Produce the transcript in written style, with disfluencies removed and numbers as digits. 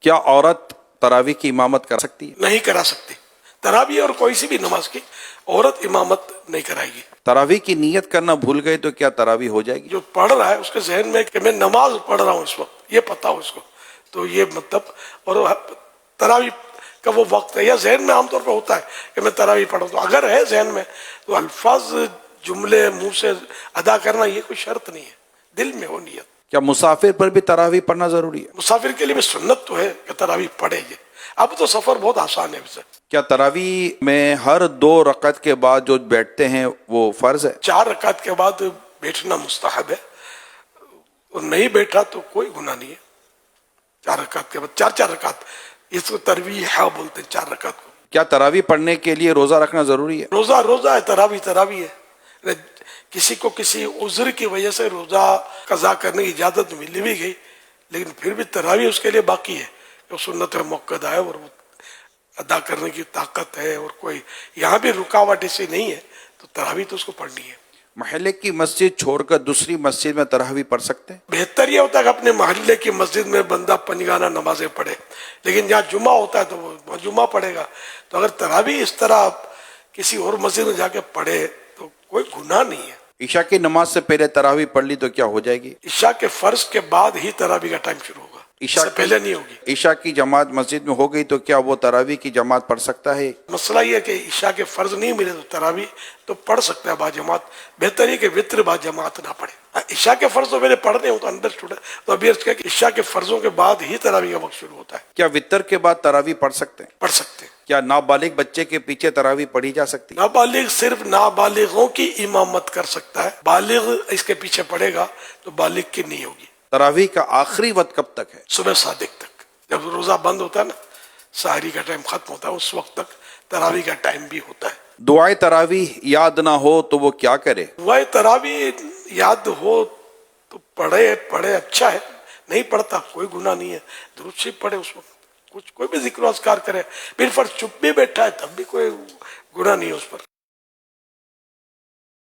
کیا عورت تراویح کی امامت کر سکتی ہے؟ نہیں کرا سکتی. تراویح اور کوئی سی بھی نماز کی عورت امامت نہیں کرائے گی. تراویح کی نیت کرنا بھول گئے تو کیا تراویح ہو جائے گی؟ جو پڑھ رہا ہے اس کے ذہن میں کہ میں نماز پڑھ رہا ہوں اس وقت، یہ پتہ ہو اس کو، تو یہ مطلب، اور تراویح کا وہ وقت ہے یا ذہن میں عام طور پہ ہوتا ہے کہ میں تراویح پڑھوں، تو اگر ہے ذہن میں تو الفاظ جملے منہ سے ادا کرنا یہ کوئی شرط نہیں ہے، دل میں ہو نیت. کیا مسافر پر بھی تراویح پڑھنا ضروری ہے؟ مسافر کے لیے بھی سنت تو ہے کہ تراویح پڑھے گی. اب تو سفر بہت آسان ہے اسے. کیا تراویح میں ہر 2 رکعت کے بعد جو بیٹھتے ہیں وہ فرض ہے؟ 4 رکعت کے بعد بیٹھنا مستحب ہے، اور نہیں بیٹھا تو کوئی گناہ نہیں ہے. 4 رکعت کے بعد 4 رکعت، اس کو ترویح بولتے ہیں 4 رکعت کو. کیا تراویح پڑھنے کے لیے روزہ رکھنا ضروری ہے؟ روزہ ہے، تراویح ہے. کسی کو کسی عذر کی وجہ سے روزہ قضا کرنے کی اجازت مل بھی گئی، لیکن پھر بھی تراویح اس کے لیے باقی ہے، جو سنت موقع ہے اور وہ ادا کرنے کی طاقت ہے، اور کوئی یہاں بھی رکاوٹ ایسی نہیں ہے، تو تراویح تو اس کو پڑھنی ہے. محلے کی مسجد چھوڑ کر دوسری مسجد میں تراویح پڑھ سکتے ہیں؟ بہتر یہ ہوتا ہے کہ اپنے محلے کی مسجد میں بندہ پنجگانہ نمازیں پڑھے، لیکن جہاں جمعہ ہوتا ہے تو وہ جمعہ پڑھے گا. تو اگر تراویح اس طرح کسی اور مسجد میں جا کے پڑھے تو کوئی گناہ نہیں ہے. عشاء کی نماز سے پہلے تراویح پڑھ لی تو کیا ہو جائے گی؟ عشاء کے فرض کے بعد ہی تراویح کا ٹائم شروع ہوگا، اس سے پہلے نہیں ہوگی. عشاء کی جماعت مسجد میں ہو گئی تو کیا وہ تراویح کی جماعت پڑھ سکتا ہے؟ مسئلہ یہ ہے کہ عشاء کے فرض نہیں ملے تو تراویح تو پڑھ سکتا ہے با جماعت. بہتر یہ کہ وطر با جماعت نہ پڑھے. عشاء کے فرض تو میرے پڑھنے ہوں تو انڈرسٹوڈ ہے، تو ابھی عرض کیا کہ عشاء کے فرضوں کے بعد ہی تراویح کا وقت شروع ہوتا ہے. کیا وطر کے بعد تراویح پڑھ سکتے ہیں؟ پڑھ سکتے ہیں. کیا نابالغ بچے کے پیچھے تراویح پڑھی جا سکتی ہے؟ نابالغ صرف نابالغوں کی امامت کر سکتا ہے، بالغ اس کے پیچھے پڑے گا تو بالغ کی نہیں ہوگی. تراویح کا آخری وقت کب تک ہے؟ صبح صادق تک، جب روزہ بند ہوتا ہے نا، سحری کا ٹائم ختم ہوتا ہے، اس وقت تک تراویح کا ٹائم بھی ہوتا ہے. دعائے تراویح یاد نہ ہو تو وہ کیا کرے؟ دعائے تراویح یاد ہو تو پڑھے اچھا ہے، نہیں پڑھتا کوئی گناہ نہیں ہے، درود شریف پڑھے اس وقت، کوئی بھی ذکر و اذکار کرے. پھر فرض چپ بھی بیٹھا ہے تب بھی کوئی گناہ نہیں ہے اس پر.